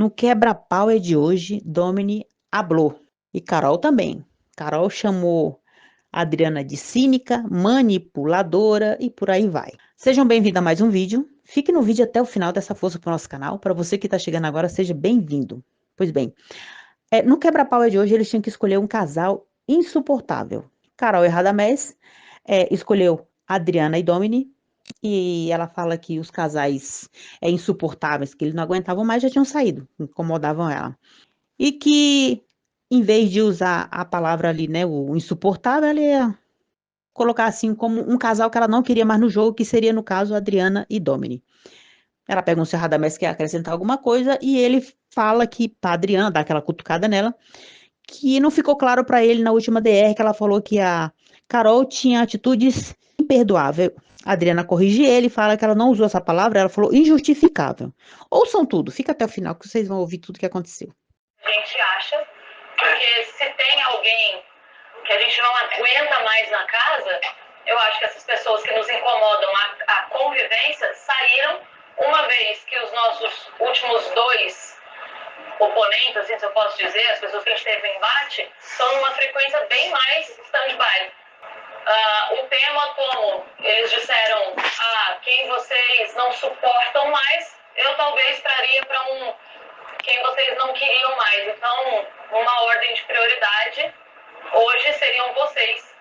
No quebra-pau é de hoje, Domini hablou. E Carol também. Carol chamou a Adriana de cínica, manipuladora e por aí vai. Sejam bem-vindos a mais um vídeo. Fique no vídeo até o final dessa força para o nosso canal. Para você que está chegando agora, seja bem-vindo. Pois bem, no quebra-pau de hoje, eles tinham que escolher um casal insuportável. Carol e Radamés escolheu Adriana e Domini. E ela fala que os casais insuportáveis, que eles não aguentavam mais, já tinham saído, incomodavam ela. E que, em vez de usar a palavra ali, né, o insuportável, ela ia colocar assim como um casal que ela não queria mais no jogo, que seria, no caso, Adriana e Domini. Ela pergunta se a Radamés quer acrescentar alguma coisa e ele fala que, pra Adriana, dá aquela cutucada nela, que não ficou claro para ele na última DR, que ela falou que a Carol tinha atitudes imperdoáveis. A Adriana corrige ele e fala que ela não usou essa palavra, ela falou injustificável. Ouçam tudo, fica até o final que vocês vão ouvir tudo que aconteceu. A gente acha, porque se tem alguém que a gente não aguenta mais na casa, eu acho que essas pessoas que nos incomodam a convivência saíram, uma vez que os nossos últimos dois oponentes, assim, se eu posso dizer, as pessoas que a gente teve em embate, estão numa frequência bem mais stand-by. O tema, como eles disseram, quem vocês não suportam mais, eu talvez traria para quem vocês não queriam mais. Então, uma ordem de prioridade, hoje seriam vocês.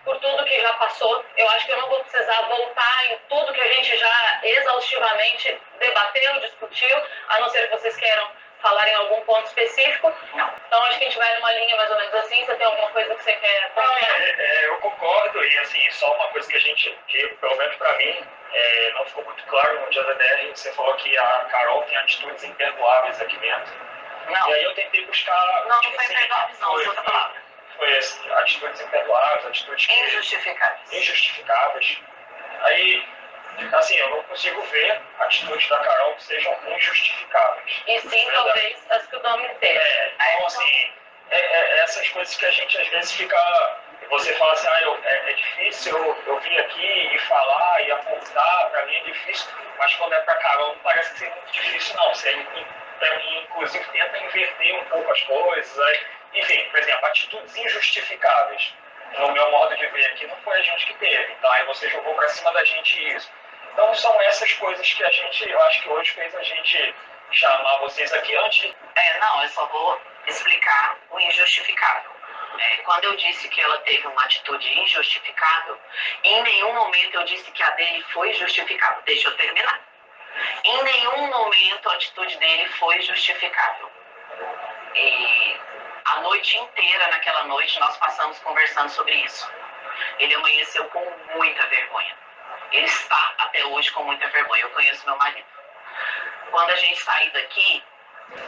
Por tudo que já passou, eu acho que eu não vou precisar voltar em tudo que a gente já exaustivamente debateu, discutiu, a não ser que vocês queiram falar em algum ponto específico. Não. Então, acho que a gente vai numa linha mais ou menos assim. Você tem alguma coisa que você quer comentar? Eu concordo, e assim, só uma coisa que pelo menos para mim, não ficou muito claro no dia da DR, você falou que a Carol tem atitudes imperdoáveis aqui dentro. Não. E aí eu tentei buscar... Não, não foi imperdoáveis não, essa palavra. Foi atitudes imperdoáveis, atitudes injustificáveis. Aí, assim, eu não consigo ver atitudes da Carol que sejam injustificáveis. E sim, talvez as que o Dom teve. Então, assim, essas coisas que a gente às vezes fica... Você fala assim, é difícil eu vir aqui e falar e apontar, pra mim é difícil, mas quando é pra Carol não parece ser muito difícil não. Você, inclusive, tenta inverter um pouco as coisas. Enfim, por exemplo, atitudes injustificáveis. No meu modo de ver aqui, não foi a gente que teve. Então aí você jogou pra cima da gente isso. Então são essas coisas que eu acho que hoje fez a gente chamar vocês aqui antes. Não, eu só vou explicar o injustificável. Quando eu disse que ela teve uma atitude injustificável, em nenhum momento eu disse que a dele foi justificável. Deixa eu terminar. Em nenhum momento a atitude dele foi justificável. E a noite inteira, naquela noite, nós passamos conversando sobre isso. Ele amanheceu com muita vergonha. Ele está até hoje com muita vergonha. Eu conheço meu marido. Quando a gente sair daqui,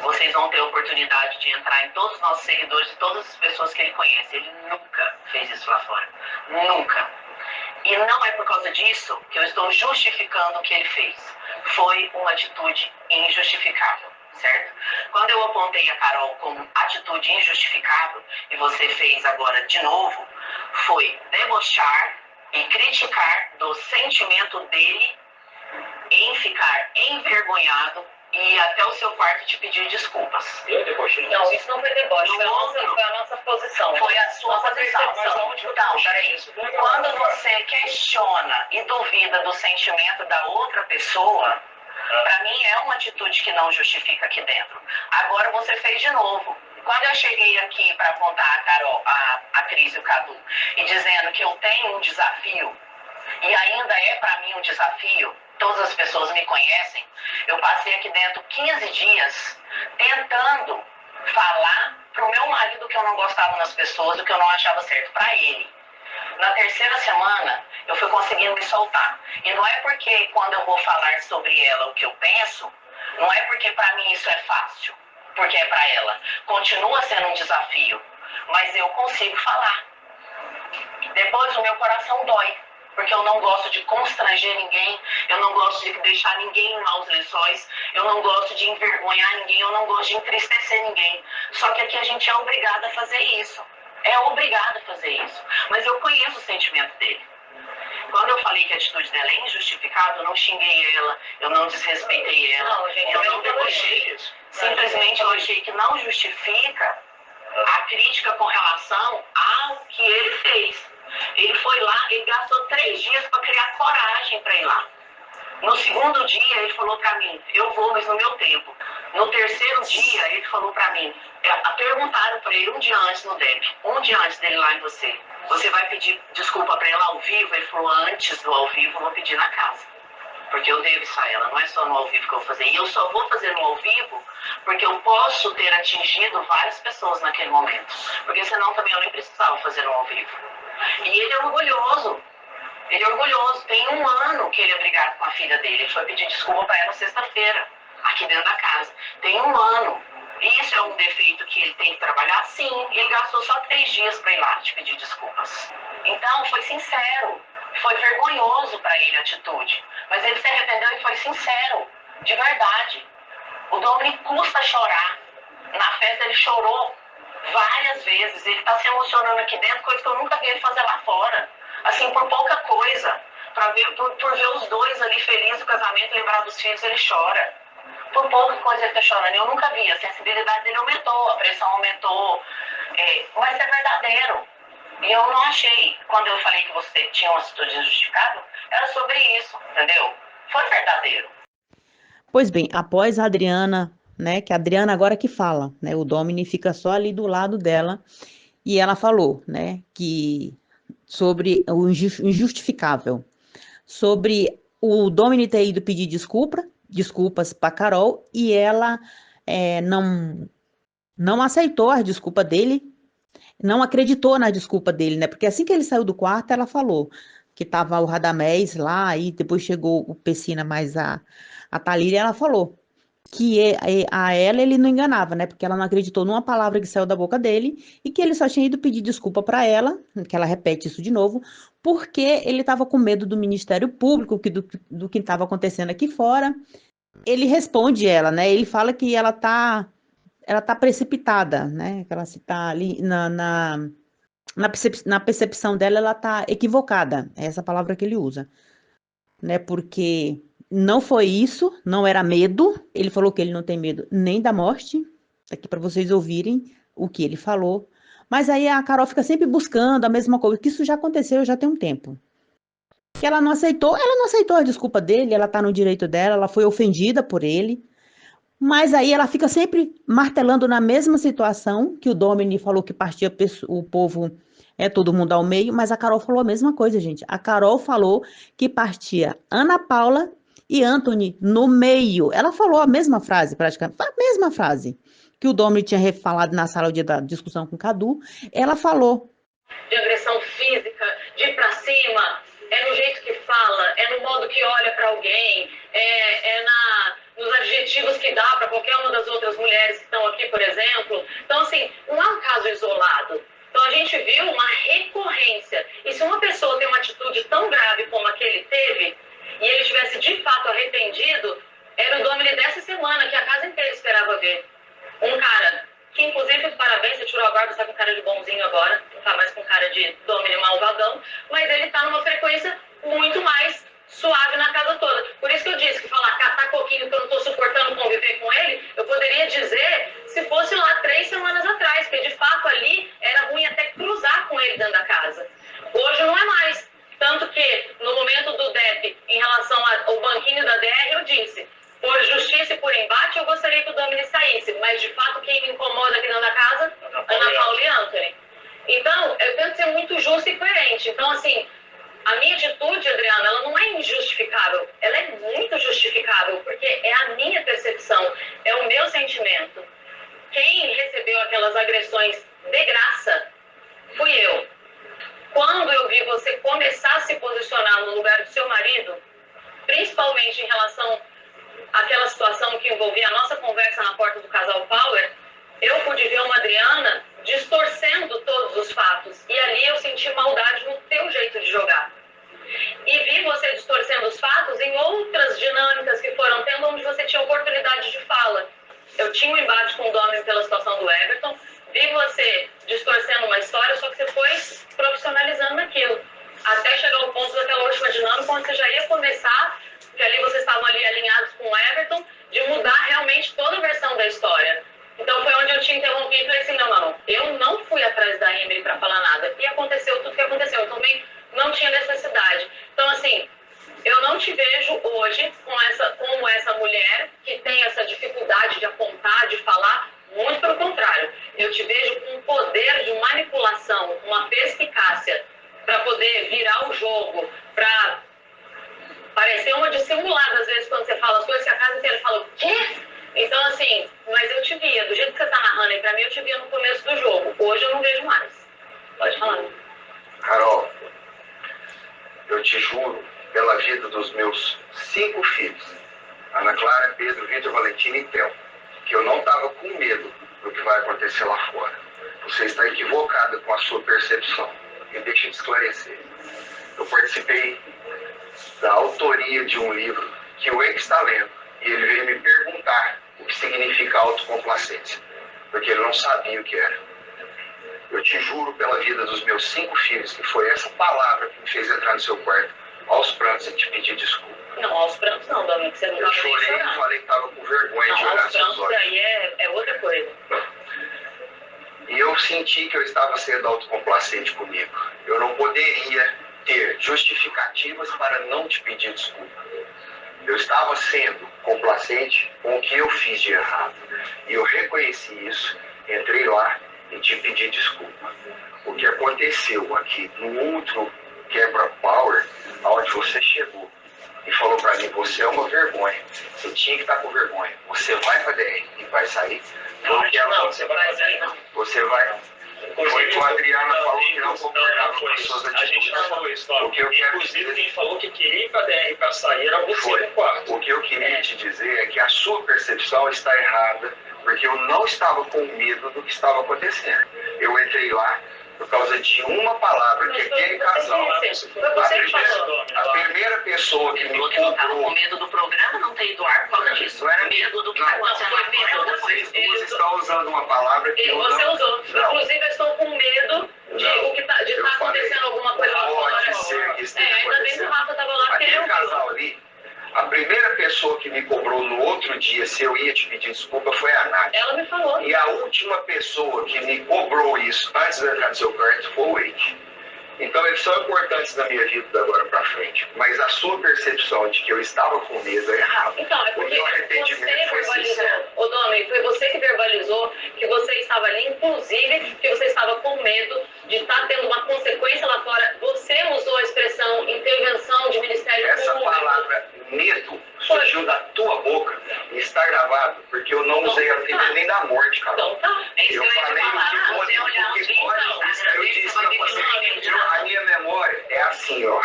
vocês vão ter a oportunidade de entrar em todos os nossos seguidores e todas as pessoas que ele conhece. Ele nunca fez isso lá fora. Nunca. E não é por causa disso que eu estou justificando o que ele fez. Foi uma atitude injustificável, certo? Quando eu apontei a Carol como atitude injustificável, e você fez agora de novo, foi debochar e criticar do sentimento dele em ficar envergonhado e ir até o seu quarto te pedir desculpas. Eu debochei. Não, isso não foi deboche, foi a nossa posição. Foi a sua posição. Então, peraí. Quando você questiona e duvida do sentimento da outra pessoa, para mim é uma atitude que não justifica aqui dentro. Agora você fez de novo. Quando eu cheguei aqui para apontar a Carol, a Cris e o Cadu, e dizendo que eu tenho um desafio, e ainda é para mim um desafio, todas as pessoas me conhecem, eu passei aqui dentro 15 dias tentando falar pro meu marido que eu não gostava nas pessoas, o que eu não achava certo para ele. Na terceira semana, eu fui conseguindo me soltar. E não é porque quando eu vou falar sobre ela o que eu penso, não é porque para mim isso é fácil, porque é para ela. Continua sendo um desafio, mas eu consigo falar. Depois o meu coração dói, porque eu não gosto de constranger ninguém, eu não gosto de deixar ninguém em maus lençóis, eu não gosto de envergonhar ninguém, eu não gosto de entristecer ninguém. Só que aqui a gente é obrigado a fazer isso. É obrigado a fazer isso. Mas eu conheço o sentimento dele. Quando eu falei que a atitude dela é injustificável, eu não xinguei ela, eu não desrespeitei ela, Não, gente, eu não debochei. Simplesmente eu achei que não justifica a crítica com relação ao que ele fez. Ele foi lá, ele gastou 3 dias para criar coragem para ir lá. No segundo dia, ele falou para mim, eu vou, mas no meu tempo. No terceiro dia, ele falou para mim, perguntaram para ele um dia antes no DEP, um dia antes dele lá em você vai pedir desculpa para ela ao vivo? Ele falou, antes do ao vivo, eu vou pedir na casa. Porque eu devo isso a ela, não é só no ao vivo que eu vou fazer. E eu só vou fazer no ao vivo porque eu posso ter atingido várias pessoas naquele momento. Porque senão também eu nem precisava fazer no ao vivo. E ele é orgulhoso. Ele é orgulhoso. Tem 1 ano que ele é brigado com a filha dele. Ele foi pedir desculpa para ela sexta-feira, aqui dentro da casa. Tem 1 ano. Isso é um defeito que ele tem que trabalhar? Sim. Ele gastou só 3 dias para ir lá te pedir desculpas. Então, foi sincero. Foi vergonhoso para ele a atitude. Mas ele se arrependeu e foi sincero. De verdade. O Dominic custa chorar. Na festa ele chorou várias vezes. Ele está se emocionando aqui dentro, coisa que eu nunca vi ele fazer lá fora. Assim, por pouca coisa. Por ver os dois ali felizes no casamento, lembrar dos filhos, ele chora. Por pouca coisa ele está chorando. Eu nunca vi. A sensibilidade dele aumentou, a pressão aumentou. Mas é verdadeiro. E eu não achei, quando eu falei que você tinha uma atitude injustificável, era sobre isso, entendeu? Foi verdadeiro. Pois bem, após a Adriana, né, que a Adriana agora que fala, né, o Domini fica só ali do lado dela, e ela falou, né, que sobre o injustificável, sobre o Domini ter ido pedir desculpas para Carol, e ela não aceitou a desculpa dele, não acreditou na desculpa dele, né? Porque assim que ele saiu do quarto, ela falou que tava o Radamés lá, e depois chegou o Pessina mais a Thalíria, e ela falou que a ela ele não enganava, né? Porque ela não acreditou numa palavra que saiu da boca dele, e que ele só tinha ido pedir desculpa para ela, que ela repete isso de novo, porque ele estava com medo do Ministério Público, do que estava acontecendo aqui fora. Ele responde ela, né? Ele fala que ela tá precipitada, né? Que ela se tá ali na percepção dela, ela tá equivocada. É essa palavra que ele usa, né? Porque não foi isso, não era medo. Ele falou que ele não tem medo nem da morte. Aqui para vocês ouvirem o que ele falou. Mas aí a Carol fica sempre buscando a mesma coisa, que isso já aconteceu já tem um tempo. Que ela não aceitou a desculpa dele, ela tá no direito dela, ela foi ofendida por ele. Mas aí ela fica sempre martelando na mesma situação, que o Domini falou que partia o povo, todo mundo ao meio, mas a Carol falou a mesma coisa, gente. A Carol falou que partia Ana Paula e Anthony no meio. Ela falou a mesma frase, praticamente, a mesma frase que o Domini tinha falado na sala da discussão com o Cadu. Ela falou. De agressão física, de ir pra cima, é no jeito que fala, é no modo que olha para alguém, nos adjetivos que dá para qualquer uma das outras mulheres que estão aqui, por exemplo. Então, assim, não é um caso isolado. Então, a gente viu uma recorrência. E se uma pessoa tem uma atitude tão grave como a que ele teve, e ele tivesse de fato arrependido, era o Domini dessa semana, que a casa inteira esperava ver. Um cara que, inclusive, parabéns, você tirou a barba, está com cara de bonzinho agora, não está mais com cara de Domini malvadão, mas ele está numa frequência muito mais suave na casa toda. Por isso que eu disse que falar catar coquinho que eu não estou suportando conviver com ele, eu poderia dizer se fosse lá 3 semanas atrás, porque de fato ali era ruim até cruzar com ele dentro da casa. Hoje não é mais. Tanto que no momento do DEP, em relação ao banquinho da DR, eu disse, por justiça e por embate, eu gostaria que o Domini saísse, mas de fato quem me incomoda aqui dentro da casa, Ana Paula e Anthony. Então, eu tento ser muito justa e coerente. Então, assim, a minha atitude, Adriana, ela não é injustificável, ela é muito justificável, porque é a minha percepção, é o meu sentimento. Quem recebeu aquelas agressões de graça fui eu. Quando eu vi você começar a se posicionar no lugar do seu marido, principalmente em relação àquela situação que envolvia a nossa conversa na porta do Casal Power, eu pude ver uma Adriana distorcendo todos os fatos. E ali eu senti maldade no teu jeito de jogar. E vi você distorcendo os fatos em outras dinâmicas que foram tendo, onde você tinha oportunidade de fala. Eu tinha um embate com o Domini pela situação do Everton, vi você distorcendo uma história, só que você foi profissionalizando aquilo. Até chegar ao ponto daquela última dinâmica, onde você já ia começar, que ali vocês estavam ali alinhados com o Everton, de mudar realmente toda a versão da história. também falei assim, não, eu não fui atrás da Emily para falar nada. E aconteceu tudo que aconteceu. Eu também não tinha necessidade. Então, assim, eu não te vejo hoje como essa mulher que tem essa dificuldade de apontar, de falar. Muito pelo contrário. Eu te vejo com um poder de manipulação, uma perspicácia para poder virar o jogo, para parecer uma dissimulada. Às vezes, quando você fala as coisas, que a casa inteira fala, o quê? Então, assim, mas eu te via, do jeito que você tá narrando aí pra mim, eu te via no começo do jogo. Hoje eu não vejo mais. Pode falar. Carol, eu te juro, pela vida dos meus 5 filhos, Ana Clara, Pedro, Vitor, Valentina e Theo, que eu não estava com medo do que vai acontecer lá fora. Você está equivocada com a sua percepção. Me deixe te esclarecer. Eu participei da autoria de um livro que o Wake está lendo. E ele veio me perguntar o que significa autocomplacência, porque ele não sabia o que era. Eu te juro pela vida dos meus 5 filhos que foi essa palavra que me fez entrar no seu quarto, aos prantos, e te pedir desculpa. Não, aos prantos não, Domingos, você não Eu estava nem chorei e chorando. falei que estava com vergonha de Não, olhar aos seus prantos olhos. aí é outra coisa. E eu senti que eu estava sendo autocomplacente comigo. Eu não poderia ter justificativas para não te pedir desculpa. Eu estava sendo complacente com o que eu fiz de errado. E eu reconheci isso, entrei lá e te pedi desculpa. O que aconteceu aqui no outro quebra-power, onde você chegou e falou para mim, você é uma vergonha, você tinha que estar com vergonha, você vai para DR e vai sair. Você vai fazer não. Você vai. Foi que o Adriana falou que não concordava com as suas atitudes. A gente não falou isso, Tom. Inclusive, quem falou que queria ir para DR para sair era você no quarto. O que eu queria te dizer é que a sua percepção está errada, porque eu não estava com medo do que estava acontecendo. Eu entrei lá por causa de uma palavra, que aquele casal... A primeira pessoa que me Eu estava com cobrou... medo do programa não ter ido ar por causa disso. Não era medo do que está acontecendo lá fora, outra Vocês coisa. duas estão usando uma palavra que eu Você não... usou. Inclusive, eu estou com medo de estar acontecendo alguma coisa lá fora. Pode ser que esteja ainda bem que o Rafa estava lá, porque ele Aquele ouviu. casal ali, a primeira pessoa que me cobrou no outro dia se eu ia te pedir desculpa foi a Nath. Ela me falou. E a última pessoa que me cobrou isso antes de entrar no seu quarto foi o Wade. Então eles são importantes na minha vida de agora para frente. Mas a sua percepção de que eu estava com medo é errada. Então, é O porque meu você arrependimento foi sincero. verbalizou, ô Domi, foi você que verbalizou que você estava ali, inclusive, que você estava com medo de estar tendo uma consequência lá fora. Você usou a expressão intervenção de Ministério Essa Público. palavra medo surgiu da tua boca e está gravado, porque eu não usei a vida nem da morte, cara. Então tá. É isso Eu que eu ia falei te o falar. que pode, Você olhar o os que vídeos, pode. Eu disse pra você, a minha memória é assim, ó.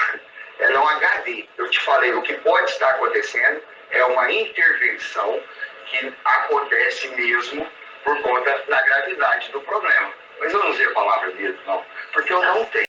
Ela é um HD. Eu te falei, o que pode estar acontecendo é uma intervenção que acontece mesmo por conta da gravidade do problema. Mas eu não usei a palavra medo, não. Porque eu não tenho.